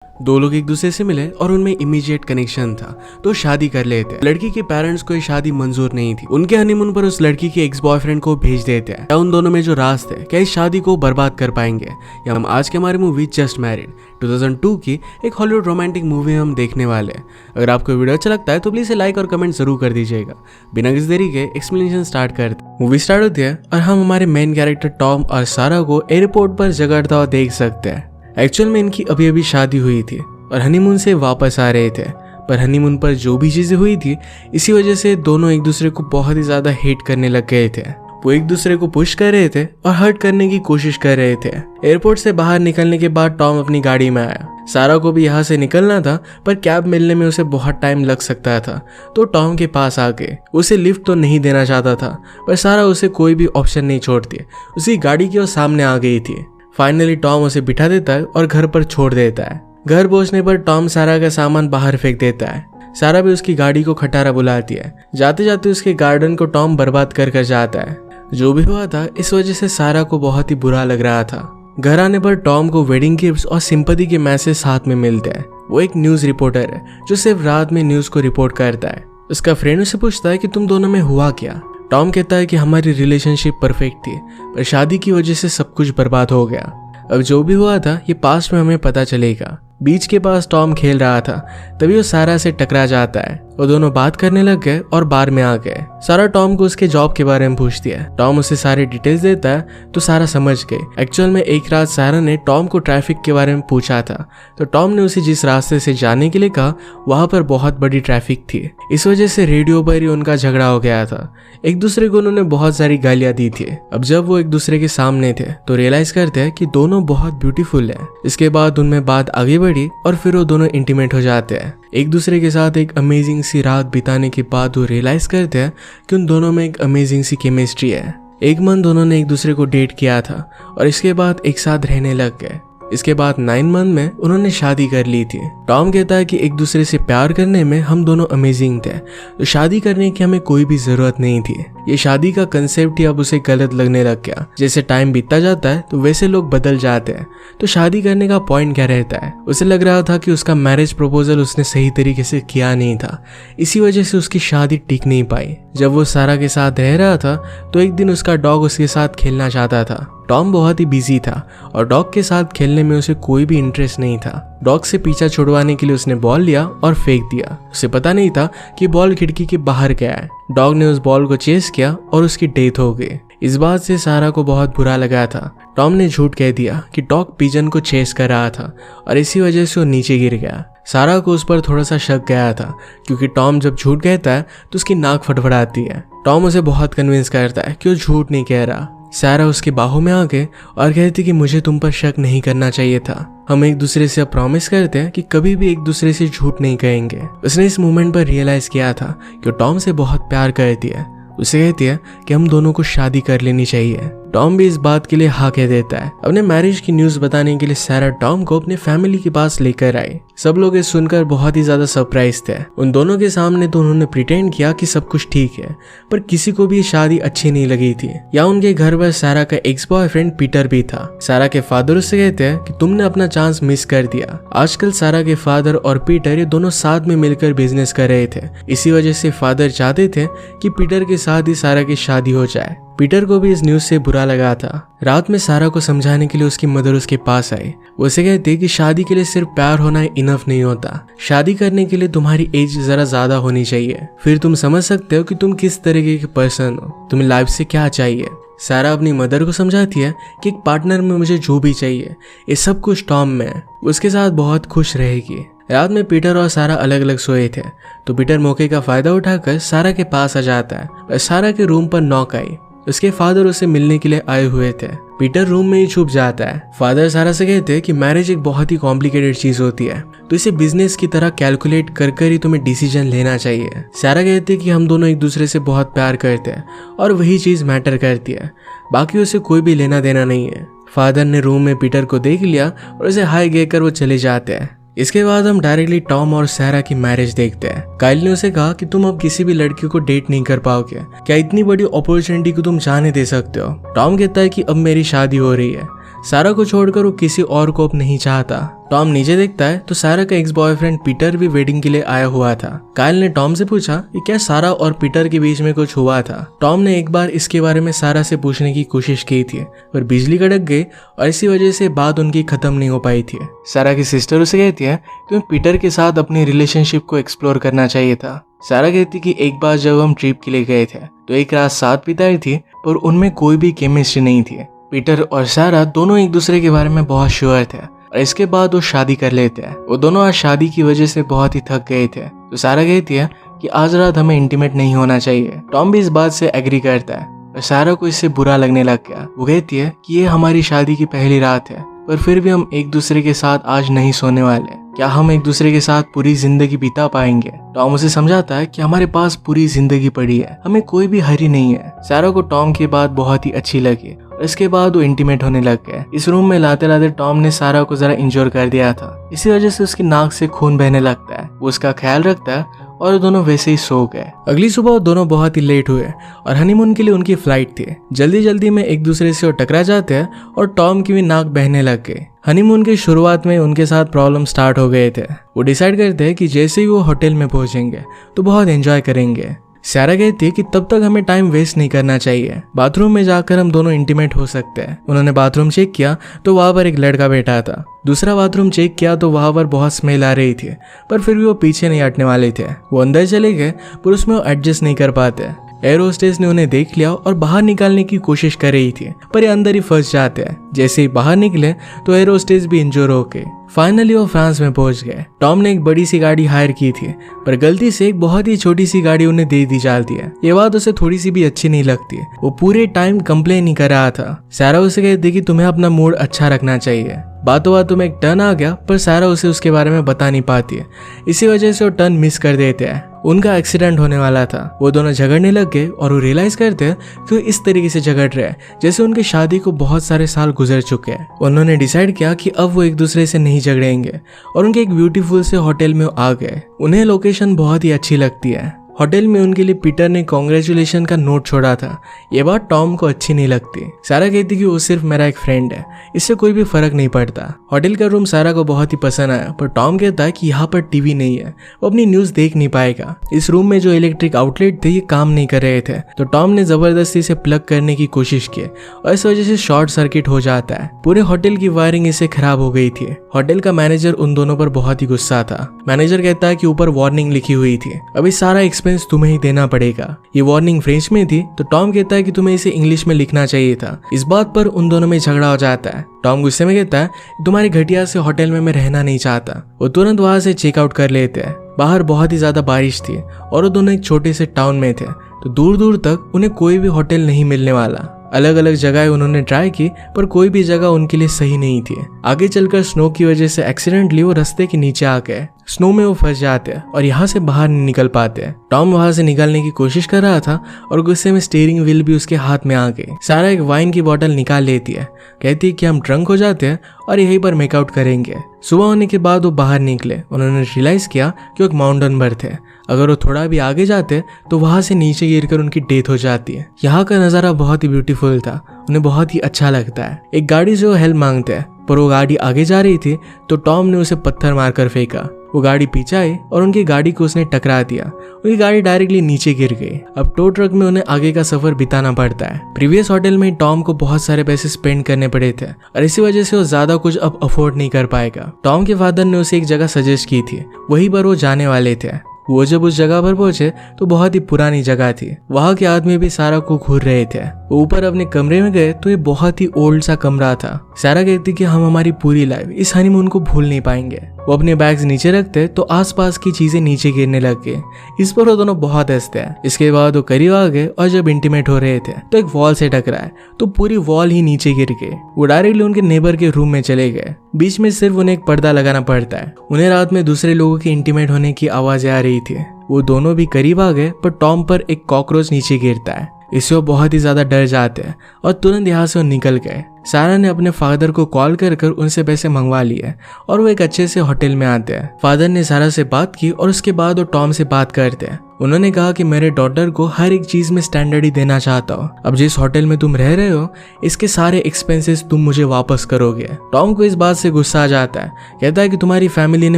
दो लोग एक दूसरे से मिले और उनमें इमीडिएट कनेक्शन था तो शादी कर लेते हैं। लड़की के पेरेंट्स को ये शादी मंजूर नहीं थी। उनके हनीमून पर उस लड़की के एक्स बॉयफ्रेंड को भेज देते हैं। क्या उन दोनों में जो राज थे क्या इस शादी को बर्बाद कर पाएंगे? या हम आज के हमारी मूवी जस्ट मैरिड 2002 की एक हॉलीवुड रोमांटिक मूवी हम देखने वाले हैं। अगर आपको वीडियो अच्छा लगता है तो प्लीज लाइक और कमेंट जरूर कर दीजिएगा। बिना किसी देरी के एक्सप्लेनेशन स्टार्ट करते हैं। मूवी स्टार्ट होती है और हम हमारे मेन कैरेक्टर टॉम और सारा को एयरपोर्ट पर झगड़ता हुआ देख सकते हैं। एक्चुअल में इनकी अभी अभी शादी हुई थी और हनीमून से वापस आ रहे थे, पर हनीमून पर जो भी चीजें हुई थी इसी वजह से दोनों एक दूसरे को बहुत ही ज्यादा हेट करने लग गए थे। वो एक दूसरे को पुश कर रहे थे और हर्ट करने की कोशिश कर रहे थे। एयरपोर्ट से बाहर निकलने के बाद टॉम अपनी गाड़ी में आया। सारा को भी यहाँ से निकलना था पर कैब मिलने में उसे बहुत टाइम लग सकता था, तो टॉम के पास आके उसे लिफ्ट तो नहीं देना चाहता था, पर सारा उसे कोई भी ऑप्शन नहीं छोड़ती। उसकी गाड़ी की ओर सामने आ गई थी। फाइनली टॉम उसे बिठा देता है और घर पर छोड़ देता है। घर पहुंचने पर टॉम सारा का सामान बाहर फेंक देता है। सारा भी उसकी गाड़ी को खटारा बुलाती है। जाते जाते उसके गार्डन को टॉम बर्बाद कर कर जाता है। जो भी हुआ था इस वजह से सारा को बहुत ही बुरा लग रहा था। घर आने पर टॉम को वेडिंग गिफ्ट्स और सिंपैथी के मैसेज साथ में मिलते हैं। वो एक न्यूज रिपोर्टर है जो सिर्फ रात में न्यूज को रिपोर्ट करता है। उसका फ्रेंड उसे पूछता है कि तुम दोनों में हुआ क्या। टॉम कहता है कि हमारी रिलेशनशिप परफेक्ट थी पर शादी की वजह से सब कुछ बर्बाद हो गया। अब जो भी हुआ था ये पास्ट में हमें पता चलेगा। बीच के पास टॉम खेल रहा था, तभी वो सारा से टकरा जाता है। वो दोनों बात करने लग गए और बार में आ गए। सारा टॉम को उसके जॉब के बारे में पूछती है। टॉम उसे सारे डिटेल्स देता है तो सारा समझ गई। एक्चुअल में एक रात सारा ने टॉम को ट्रैफिक के बारे में पूछा था, तो टॉम ने उसे जिस रास्ते से जाने के लिए कहा वहां पर बहुत बड़ी ट्रैफिक थी। इस वजह से रेडियो पर ही उनका झगड़ा हो गया था। एक दूसरे को उन्होंने बहुत सारी गालियां दी थी। अब जब वो एक दूसरे के सामने थे तो रियलाइज करते हैं कि दोनों बहुत ब्यूटीफुल है। इसके बाद उनमें बात आगे बढ़ी और फिर वो दोनों इंटीमेट हो जाते हैं। एक दूसरे के साथ एक अमेजिंग सी रात बिताने के बाद वो रियलाइज करते हैं कि उन दोनों में एक अमेजिंग सी केमिस्ट्री है। एक मंथ दोनों ने एक दूसरे को डेट किया था और इसके बाद एक साथ रहने लग गए। इसके बाद 9 मंथ में उन्होंने शादी कर ली थी। टॉम कहता है कि एक दूसरे से प्यार करने में हम दोनों अमेजिंग थे, तो शादी करने की हमें कोई भी जरूरत नहीं थी। ये शादी का कंसेप्ट ही अब उसे गलत लगने लग गया। जैसे टाइम बीतता जाता है तो वैसे लोग बदल जाते हैं, तो शादी करने का पॉइंट क्या रहता है। उसे लग रहा था कि उसका मैरिज प्रपोजल उसने सही तरीके से किया नहीं था, इसी वजह से उसकी शादी टिक नहीं पाई। जब वो सारा के साथ रह रहा था तो एक दिन उसका डॉग उसके साथ खेलना चाहता था। टॉम बहुत ही बिजी था और डॉग के साथ खेलने में उसे कोई भी इंटरेस्ट नहीं था। डॉग से पीछा छुड़वाने के लिए उसने बॉल लिया और फेंक दिया। उसे पता नहीं था कि बॉल खिड़की के बाहर गया है। डॉग ने उस बॉल को चेस किया और उसकी डेथ हो गई। इस बात से सारा को बहुत बुरा लगा था। टॉम ने झूठ कह दिया कि डॉग पिजन को चेस कर रहा था और इसी वजह से वो नीचे गिर गया। सारा को उस पर थोड़ा सा शक गया था क्योंकि टॉम जब झूठ कहता है तो उसकी नाक फटफड़ाती है। टॉम उसे बहुत कन्विंस करता है कि वो झूठ नहीं कह रहा। सारा उसके बाहों में आ गए और कहती कि मुझे तुम पर शक नहीं करना चाहिए था। हम एक दूसरे से अब प्रॉमिस करते हैं कि कभी भी एक दूसरे से झूठ नहीं कहेंगे। उसने इस मोमेंट पर रियलाइज किया था कि टॉम से बहुत प्यार करती है। उसे कहती है कि हम दोनों को शादी कर लेनी चाहिए। टॉम भी इस बात के लिए हाँ कह देता है। अपने मैरिज की न्यूज बताने के लिए सारा टॉम को अपने फैमिली के पास लेकर आई। सब लोग इस सुनकर बहुत ही ज्यादा सरप्राइज थे। उन दोनों के सामने तो उन्होंने प्रिटेंड किया कि सब कुछ ठीक है, पर किसी को भी शादी अच्छी नहीं लगी थी। या उनके घर पर सारा का एक्स बॉयफ्रेंड पीटर भी था। सारा के फादर उससे कहते हैं कि तुमने अपना चांस मिस कर दिया। आजकल सारा के फादर और पीटर ये दोनों साथ में मिलकर बिजनेस कर रहे थे। इसी वजह से फादर चाहते थे कि पीटर के साथ ही सारा की शादी हो जाए। पीटर को भी इस न्यूज से बुरा लगा था। रात में सारा को समझाने के लिए उसकी मदर उसके पास आई। वो उसे कहती कि शादी के लिए सिर्फ प्यार होना इनफ नहीं होता। शादी करने के लिए तुम्हारी एज जरा ज्यादा होनी चाहिए, फिर तुम समझ सकते हो कि तुम किस तरीके के पर्सन हो, तुम्हें लाइफ से क्या चाहिए। सारा अपनी मदर को समझाती है कि एक पार्टनर में मुझे जो भी चाहिए ये सब कुछ टॉम में है, उसके साथ बहुत खुश रहेगी। रात में पीटर और सारा अलग अलग सोए थे, तो पीटर मौके का फायदा उठाकर सारा के पास आ जाता है और सारा के रूम पर नॉक आई। उसके फादर उसे मिलने के लिए आए हुए थे। पीटर रूम में ही छुप जाता है। फादर सारा से कहते हैं कि मैरिज एक बहुत ही कॉम्प्लिकेटेड चीज होती है, तो इसे बिजनेस की तरह कैलकुलेट कर कर ही तुम्हें डिसीजन लेना चाहिए। सारा कहती है कि हम दोनों एक दूसरे से बहुत प्यार करते हैं और वही चीज मैटर करती है, बाकी उसे कोई भी लेना देना नहीं है। फादर ने रूम में पीटर को देख लिया और उसे हाई कहकर वो चले जाते हैं। इसके बाद हम डायरेक्टली टॉम और सारा की मैरिज देखते हैं। काइल ने उसे कहा कि तुम अब किसी भी लड़की को डेट नहीं कर पाओगे, क्या इतनी बड़ी अपॉर्चुनिटी को तुम जाने दे सकते हो। टॉम कहता है कि अब मेरी शादी हो रही है, सारा को छोड़कर वो किसी और को अब नहीं चाहता। टॉम नीचे देखता है तो सारा का एक्स बॉयफ्रेंड पीटर भी वेडिंग के लिए आया हुआ था। कायल ने टॉम से पूछा कि क्या सारा और पीटर के बीच में कुछ हुआ था। टॉम ने एक बार इसके बारे में सारा से पूछने की कोशिश की थी, पर बिजली कड़क गई और इसी वजह से बात उनकी खत्म नहीं हो पाई थी। सारा की सिस्टर उसे कहती है तुम्हें पीटर के साथ अपनी रिलेशनशिप को एक्सप्लोर करना चाहिए था। सारा कहती कि एक बार जब हम ट्रिप के लिए गए थे तो एक रात साथ बिताई थी, पर उनमें कोई भी केमिस्ट्री नहीं थी। पीटर और सारा दोनों एक दूसरे के बारे में बहुत श्योर थे और इसके बाद वो शादी कर लेते हैं। वो दोनों आज शादी की वजह से बहुत ही थक गए थे, तो सारा कहती है कि आज रात हमें इंटीमेट नहीं होना चाहिए। टॉम भी इस बात से एग्री करता है और सारा को इससे बुरा लगने लग गया। वो कहती है कि ये हमारी शादी की पहली रात है, पर फिर भी हम एक दूसरे के साथ आज नहीं सोने वाले। क्या हम एक दूसरे के साथ पूरी जिंदगी बिता पाएंगे? टॉम उसे समझाता है कि हमारे पास पूरी जिंदगी पड़ी है, हमें कोई भी हरी नहीं है। सारा को टॉम की बात बहुत ही अच्छी लगी और इसके बाद वो इंटीमेट होने लग गए। इस रूम में लाते लाते टॉम ने सारा को जरा इंजोर कर दिया था, इसी वजह से उसकी नाक से खून बहने लगता है। वो उसका ख्याल रखता है और दोनों वैसे ही सो गए। अगली सुबह दोनों बहुत ही लेट हुए और हनीमून के लिए उनकी फ्लाइट थी। जल्दी जल्दी में एक दूसरे से वो टकरा जाते हैं और टॉम की भी नाक बहने लग गई। हनीमून की शुरुआत में उनके साथ प्रॉब्लम स्टार्ट हो गए थे। वो डिसाइड करते हैं कि जैसे ही वो होटल में पहुंचेंगे तो बहुत एंजॉय करेंगे। सारा कहती है कि तब तक हमें टाइम वेस्ट नहीं करना चाहिए, बाथरूम में जाकर हम दोनों इंटीमेट हो सकते हैं। उन्होंने बाथरूम चेक किया तो वहां पर एक लड़का बैठा था। दूसरा बाथरूम चेक किया तो वहां पर बहुत स्मेल आ रही थी, पर फिर भी वो पीछे नहीं हटने वाले थे। वो अंदर चले गए पर उसमें वो एडजस्ट नहीं कर पाते। एयर होस्टेस ने उन्हें देख लिया और बाहर निकालने की कोशिश कर रही थी, पर ये अंदर ही फंस जाते हैं। जैसे ही बाहर निकले तो एयर होस्टेस भी इंजोर हो गए। फाइनली वो फ्रांस में पहुंच गए। टॉम ने एक बड़ी सी गाड़ी हायर की थी, पर गलती से एक बहुत ही छोटी सी गाड़ी उन्हें दे दी जाती है। ये बात उसे थोड़ी सी भी अच्छी नहीं लगती। वो पूरे टाइम कंप्लेन ही कर रहा था। सारा उसे कहती कि तुम्हें अपना मूड अच्छा रखना चाहिए। बातों बातों में एक टर्न आ गया, पर सारा उसे उसके बारे में बता नहीं पाती है। इसी वजह से वो टर्न मिस कर देते हैं। उनका एक्सीडेंट होने वाला था। वो दोनों झगड़ने लग गए और वो रियलाइज करते हैं कि वो इस तरीके से झगड़ रहे हैं जैसे उनकी शादी को बहुत सारे साल गुजर चुके हैं। उन्होंने डिसाइड किया कि अब वो एक दूसरे से नहीं झगड़ेंगे और उनके एक ब्यूटीफुल से होटल में आ गए। उन्हें लोकेशन बहुत ही अच्छी लगती है। होटल में उनके लिए पीटर ने कांग्रेचुलेशन का नोट छोड़ा था। ये बात टॉम को अच्छी नहीं लगती। सारा कहती कि वो सिर्फ मेरा एक फ्रेंड है, इससे कोई भी फर्क नहीं पड़ता। होटल का रूम सारा को बहुत ही पसंद आया, पर टॉम कहता है कि यहाँ पर टीवी नहीं है, वो अपनी न्यूज देख नहीं पाएगा। इस रूम में जो इलेक्ट्रिक आउटलेट थे ये काम नहीं कर रहे थे, तो टॉम ने जबरदस्ती से प्लग करने की कोशिश की और इस वजह से शॉर्ट सर्किट हो जाता है। पूरे होटल की वायरिंग इससे खराब हो गई थी। होटल का मैनेजर उन दोनों पर बहुत ही गुस्सा था। मैनेजर कहता है कि ऊपर वार्निंग लिखी हुई थी, अभी सारा एक्सपेंस तुम्हें ही देना पड़ेगा। ये वार्निंग फ्रेंच में थी, तो टॉम कहता है कि तुम्हें इसे इंग्लिश में लिखना चाहिए था। इस बात पर उन दोनों में झगड़ा हो जाता है। टॉम गुस्से में कहता है तुम्हारी घटिया से होटल में मैं रहना नहीं चाहता। वो तुरंत वहां से चेकआउट कर लेते हैं। बाहर बहुत ही ज्यादा बारिश थी और वो दोनों एक छोटे से टाउन में थे, तो दूर दूर तक उन्हें कोई भी होटल नहीं मिलने वाला। अलग अलग जगह उन्होंने ट्राई की, पर कोई भी जगह उनके लिए सही नहीं थी। आगे चलकर स्नो की वजह से एक्सीडेंटली वो रास्ते के नीचे आ गए। स्नो में वो फंस जाते हैं और यहाँ से बाहर नहीं निकल पाते। टॉम वहां से निकलने की कोशिश कर रहा था और गुस्से में स्टीयरिंग व्हील भी उसके हाथ में आ गई। सारा एक वाइन की बोतल निकाल लेती है, कहती है कि हम ड्रंक हो जाते हैं और यहीं पर मेकआउट करेंगे। सुबह होने के बाद वो बाहर निकले। उन्होंने रियलाइज किया कि वो एक माउंटेन पर थे। अगर वो थोड़ा भी आगे जाते तो वहां से नीचे गिरकर उनकी डेथ हो जाती है। यहाँ का नजारा बहुत ही ब्यूटीफुल था, उन्हें बहुत ही अच्छा लगता है। एक गाड़ी से वो हेल्प मांगते हैं, पर वो गाड़ी आगे जा रही थी तो टॉम ने उसे पत्थर मारकर फेंका। वो गाड़ी पीछे आई और उनकी गाड़ी को उसने टकरा दिया। उनकी गाड़ी डायरेक्टली नीचे गिर गई। अब टो ट्रक में उन्हें आगे का सफर बिताना पड़ता है। प्रीवियस होटल में टॉम को बहुत सारे पैसे स्पेंड करने पड़े थे और इसी वजह से वो ज्यादा कुछ अब अफोर्ड नहीं कर पाएगा। टॉम के फादर ने उसे एक जगह सजेस्ट की थी, वहीं पर वो जाने वाले थे। वो जब उस जगह पर पहुंचे तो बहुत ही पुरानी जगह थी। वहां के आदमी भी सारा को घूर रहे थे। वो ऊपर अपने कमरे में गए तो ये बहुत ही ओल्ड सा कमरा था। सारा कहती कि हम हमारी पूरी लाइफ इस हनीमून को भूल नहीं पाएंगे। वो अपने बैग्स नीचे रखते तो आसपास की चीजें नीचे गिरने लग गए। इस पर वो दोनों बहुत हंसते हैं। इसके बाद वो करीब आ गए और जब इंटीमेट हो रहे थे तो एक वॉल से टकराए तो पूरी वॉल ही नीचे गिर गई। वो डायरेक्टली उनके नेबर के रूम में चले गए। बीच में सिर्फ उन्हें एक पर्दा लगाना पड़ता है। उन्हें रात में दूसरे लोगों की इंटीमेट होने की आवाजें आ रही थी। वो दोनों भी करीब आ गए, पर टॉम पर एक कॉकरोच नीचे गिरता है। इससे वो बहुत ही ज्यादा डर जाते हैं और तुरंत यहाँ से वो निकल गए। सारा ने अपने फादर को कॉल कर उनसे पैसे मंगवा लिए और वो एक अच्छे से होटल में आते हैं। फादर ने सारा से बात की और उसके बाद वो टॉम से बात करते हैं। उन्होंने कहा कि मेरे डॉटर को हर एक चीज में स्टैंडर्ड ही देना चाहता हूँ। अब जिस होटल में तुम रह रहे हो इसके सारे एक्सपेंसेस तुम मुझे वापस करोगे। टॉम को इस बात से गुस्सा आ जाता है, कहता है कि तुम्हारी फैमिली ने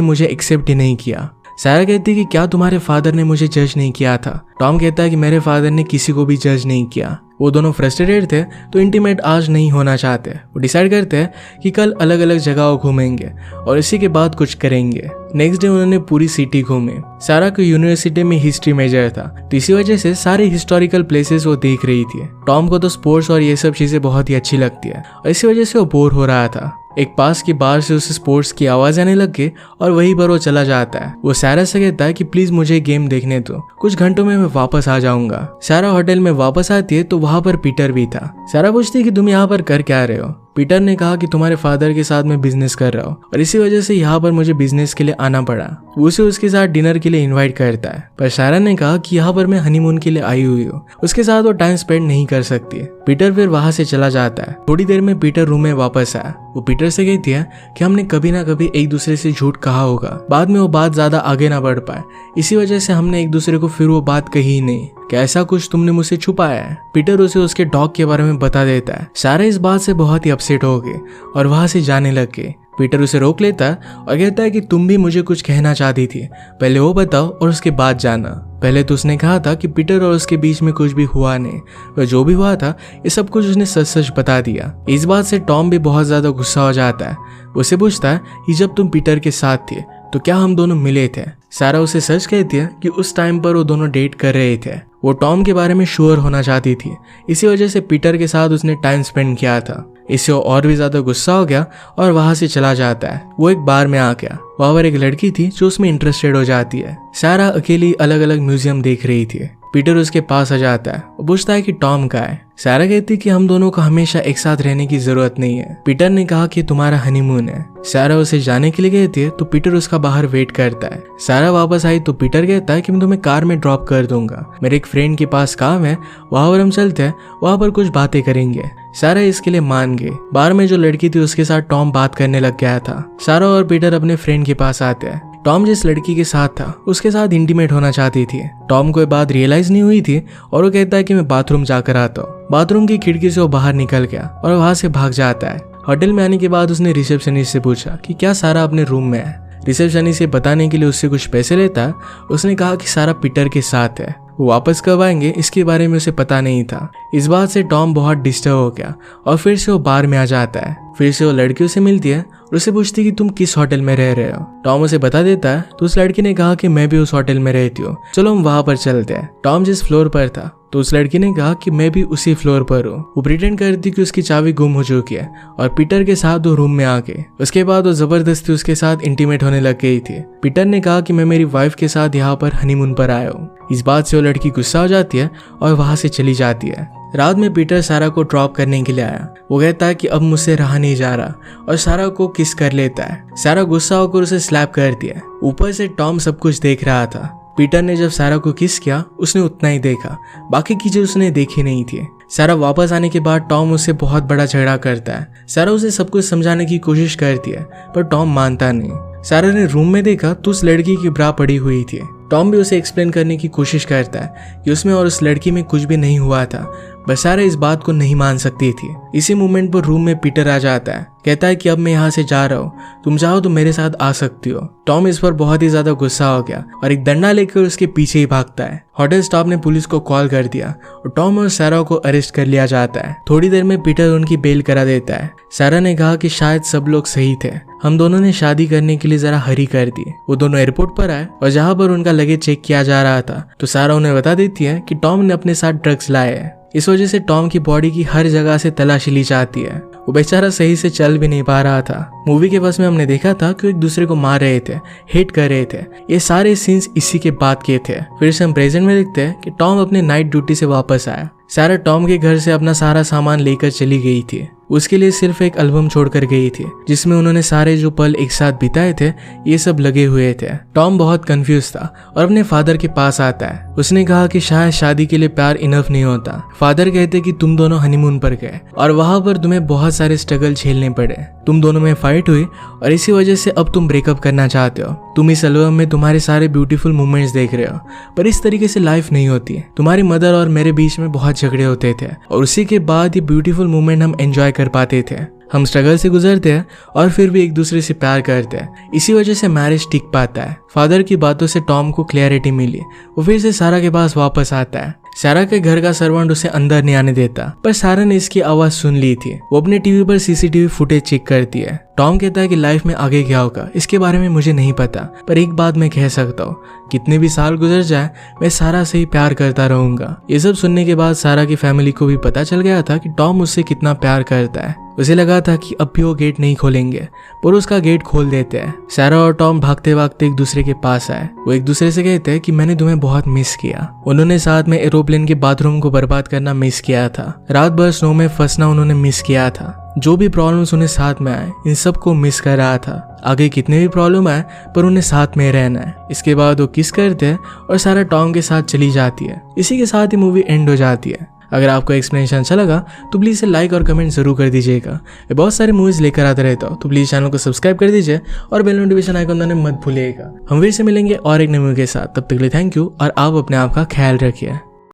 मुझे एक्सेप्ट ही नहीं किया। सारा कहती है कि क्या तुम्हारे फादर ने मुझे जज नहीं किया था। टॉम कहता है कि मेरे फादर ने किसी को भी जज नहीं किया। वो दोनों फ्रस्ट्रेटेड थे तो इंटीमेट आज नहीं होना चाहते। वो डिसाइड करते हैं कि कल अलग अलग जगहों घूमेंगे और इसी के बाद कुछ करेंगे। नेक्स्ट डे उन्होंने पूरी सिटी घूमी। सारा को यूनिवर्सिटी में हिस्ट्री मेजर था तो इसी वजह से सारे हिस्टोरिकल प्लेसेस वो देख रही थी। टॉम को तो स्पोर्ट्स और ये सब चीजें बहुत ही अच्छी लगती है और इसी वजह से वो बोर हो रहा था। एक पास की बार से उसे स्पोर्ट्स की आवाज आने लग गई और वहीं पर वो चला जाता है। वो सारा से कहता है कि प्लीज मुझे गेम देखने दो, कुछ घंटों में मैं वापस आ जाऊंगा। सारा होटल में वापस आती है तो वहां पर पीटर भी था। सारा पूछती है कि तुम यहाँ पर कर क्या रहे हो। पीटर ने कहा कि तुम्हारे फादर के साथ मैं बिजनेस कर रहा हूँ और इसी वजह से यहाँ पर मुझे बिजनेस के लिए आना पड़ा। वो उसे उसके साथ डिनर के लिए इनवाइट करता है पर सारा ने कहा कि यहाँ पर मैं हनीमून के लिए आई हुई हूँ, उसके साथ वो टाइम स्पेंड नहीं कर सकती। पीटर फिर वहां से चला जाता है। थोड़ी देर में पीटर रूम में वापस आया। वो पीटर से कहती है कि हमने कभी ना कभी एक दूसरे से झूठ कहा होगा, बाद में वो बात ज्यादा आगे ना बढ़ पाए, इसी वजह से हमने एक दूसरे को फिर वो बात कही ही नहीं। क्या ऐसा कुछ तुमने मुझसे छुपाया है? पीटर उसे उसके डॉग के बारे में बता देता है। सारा इस बात से बहुत ही अपसेट हो गई और वहां से जाने लग गई। पीटर उसे रोक लेता है और कहता है कि तुम भी मुझे कुछ कहना चाहती थी, पहले वो बताओ और उसके बाद जाना। पहले तो उसने कहा था कि पीटर और उसके बीच में कुछ भी हुआ नहीं, पर जो भी हुआ था ये सब कुछ उसने सच सच बता दिया। इस बात से टॉम भी बहुत ज्यादा गुस्सा हो जाता है। उसे पूछता है कि जब तुम पीटर के साथ थे तो क्या हम दोनों मिले थे? सारा उसे सच कहती है कि उस टाइम पर वो दोनों डेट कर रहे थे। वो टॉम के बारे में श्योर होना चाहती थी, इसी वजह से पीटर के साथ उसने टाइम स्पेंड किया था। इससे वो और भी ज्यादा गुस्सा हो गया और वहां से चला जाता है। वो एक बार में आ गया। वहां पर एक लड़की थी जो उसमें इंटरेस्टेड हो जाती है। सारा अकेली अलग अलग म्यूजियम देख रही थी। पीटर उसके पास आ जाता है। वो पूछता है कि टॉम कहाँ है। सारा कहती कि हम दोनों को हमेशा एक साथ रहने की जरूरत नहीं है। पीटर ने कहा कि तुम्हारा हनीमून है। सारा उसे जाने के लिए कहती है तो पीटर उसका बाहर वेट करता है। सारा वापस आई तो पीटर कहता है कि मैं तुम्हें कार में ड्रॉप कर दूंगा, मेरे एक फ्रेंड के पास काम है, वहां पर हम चलते हैं, वहां पर कुछ बातें करेंगे। सारा इसके लिए मान गई। बार में जो लड़की थी उसके साथ टॉम बात करने लग गया था। सारा और पीटर अपने फ्रेंड के पास आते हैं। टॉम जिस लड़की के साथ था उसके साथ इंटीमेट होना चाहती थी। टॉम को ये बात रियलाइज नहीं हुई थी और वो कहता है कि मैं बाथरूम जाकर आता हूँ। बाथरूम की खिड़की से वो बाहर निकल गया और वहां से भाग जाता है। होटल में आने के बाद उसने रिसेप्शनिस्ट से पूछा कि क्या सारा अपने रूम में है। रिसेप्शनिस्ट से बताने के लिए उससे कुछ पैसे लेता है। उसने कहा कि सारा पीटर के साथ है, वो वापस कब आएंगे इसके बारे में उसे पता नहीं था। इस बात से टॉम बहुत डिस्टर्ब हो गया और फिर से वो बार में आ जाता है। फिर से वो लड़कियों से मिलती है और उसे पूछती कि तुम किस होटल में रह रहे हो। टॉम उसे बता देता है तो उस लड़की ने कहा कि मैं भी उस होटल में रहती हूँ, चलो हम वहां पर चलते हैं। टॉम जिस फ्लोर पर था तो उस लड़की ने कहा कि मैं भी उसी फ्लोर पर हूँ। वो प्रिटेंड करती कि उसकी चाबी गुम हो चुकी है और पीटर के साथ वो रूम में आ गए। उसके बाद वो जबरदस्ती उसके साथ इंटीमेट होने लग गई थी। पीटर ने कहा कि मैं मेरी वाइफ के साथ यहाँ पर हनीमून पर आया हूँ। इस बात से वो लड़की गुस्सा हो जाती है और वहां से चली जाती है। रात में पीटर सारा को ड्रॉप करने के लिए आया। वो कहता है कि अब मुझसे रहा नहीं जा रहा और सारा को किस कर लेता है। सारा गुस्सा होकर उसे स्लैप कर दिया। ऊपर से टॉम सब कुछ देख रहा था। पीटर ने जब सारा को किस किया उसने उतना ही देखा, बाकी की चीज उसने देखी नहीं थी। सारा वापस आने के बाद टॉम उससे बहुत बड़ा झगड़ा करता है। सारा उसे सब कुछ समझाने की कोशिश करती है पर टॉम मानता नहीं। सारा ने रूम में देखा तो उस लड़की की ब्रा पड़ी हुई थी। टॉम भी उसे एक्सप्लेन करने की कोशिश करता है कि उसमें और उस लड़की में कुछ भी नहीं हुआ था, बस सारा इस बात को नहीं मान सकती थी। इसी मोमेंट पर रूम में पीटर आ जाता है। कहता है कि अब मैं यहाँ से जा रहा हूँ, तुम चाहो तो मेरे साथ आ सकती हो। टॉम इस पर बहुत ही ज्यादा गुस्सा हो गया और एक डंडा लेकर उसके पीछे ही भागता है। होटल स्टाफ ने पुलिस को कॉल कर दिया और टॉम और सारा को अरेस्ट कर लिया जाता है। थोड़ी देर में पीटर उनकी बेल करा देता है। सारा ने कहा कि शायद सब लोग सही थे, हम दोनों ने शादी करने के लिए जरा हरी कर दी। वो दोनों एयरपोर्ट पर आए और जहाँ पर उनका लगेज चेक किया जा रहा था तो सारा उन्हें बता देती है कि टॉम ने अपने साथ ड्रग्स लाए हैं। इस वजह से टॉम की बॉडी की हर जगह से तलाशी ली जाती है। वो बेचारा सही से चल भी नहीं पा रहा था। मूवी के बस में हमने देखा था कि वो एक दूसरे को मार रहे थे, हेट कर रहे थे। ये सारे सीन्स इसी के बाद के थे। फिर से हम प्रेजेंट में देखते हैं कि टॉम अपने नाइट ड्यूटी से वापस आया। सारा टॉम के घर से अपना सारा सामान लेकर चली गई थी। उसके लिए सिर्फ एक एल्बम छोड़कर गई थी जिसमें उन्होंने सारे जो पल एक साथ बिताए थे ये सब लगे हुए थे। टॉम बहुत कंफ्यूज था और अपने फादर के पास आता है। उसने कहा कि शायद शादी के लिए प्यार इनफ नहीं होता। फादर कहते कि तुम दोनों हनीमून पर गए और वहां पर तुम्हें बहुत सारे स्ट्रगल झेलने पड़े, तुम दोनों में फाइट हुई और इसी वजह से अब तुम ब्रेकअप करना चाहते हो। तुम इस एल्बम में तुम्हारे सारे ब्यूटीफुल मोमेंट्स देख रहे हो, पर इस तरीके से लाइफ नहीं होती है। तुम्हारी मदर और मेरे बीच में बहुत झगड़े होते थे और उसी के बाद ये ब्यूटीफुल मोमेंट हम एंजॉय कर पाते थे। हम स्ट्रगल से गुजरते हैं और फिर भी एक दूसरे से प्यार करते हैं, इसी वजह से मैरिज टिक पाता है। फादर की बातों से टॉम को क्लैरिटी मिली। वो फिर से सारा के पास वापस आता है। सारा के घर का सर्वेंट उसे अंदर नहीं आने देता, पर सारा ने इसकी आवाज सुन ली थी। वो अपने टीवी पर सीसीटीवी फुटेज चेक करती है। टॉम कहता है कि लाइफ में आगे क्या होगा इसके बारे में मुझे नहीं पता, पर एक बात मैं कह सकता हूँ, कितने भी साल गुजर जाए मैं सारा से ही प्यार करता रहूंगा। ये सब सुनने के बाद सारा की फैमिली को भी पता चल गया था कि टॉम उससे कितना प्यार करता है। उसे लगा था कि अब भी वो गेट नहीं खोलेंगे, पर उसका गेट खोल देते हैं। सारा और टॉम भागते भागते एक दूसरे के पास आए। वो एक दूसरे से कहते हैं कि मैंने तुम्हें बहुत मिस किया। उन्होंने साथ में एरोप्लेन के बाथरूम को बर्बाद करना मिस किया था। रात भर स्नो में फंसना उन्होंने मिस किया था। जो भी प्रॉब्लम्स उन्हें साथ में आए इन सब को मिस कर रहा था। आगे कितने भी प्रॉब्लम आए पर उन्हें साथ में रहना है। इसके बाद वो किस करते हैं और सारा टॉम के साथ चली जाती है। इसी के साथ ही मूवी एंड हो जाती है। अगर आपको एक्सप्लेनेशन अच्छा लगा तो प्लीज़ इसे लाइक और कमेंट जरूर कर दीजिएगा। मैं बहुत सारे मूवीज लेकर आता रहता हूँ, तो प्लीज़ चैनल को सब्सक्राइब कर दीजिए और बेल नोटिफिकेशन आइकन दबाना मत भूलिएगा। हम फिर से मिलेंगे और एक नई मूवी के साथ। तब तक के लिए थैंक यू और आप अपने आप का ख्याल रखिए।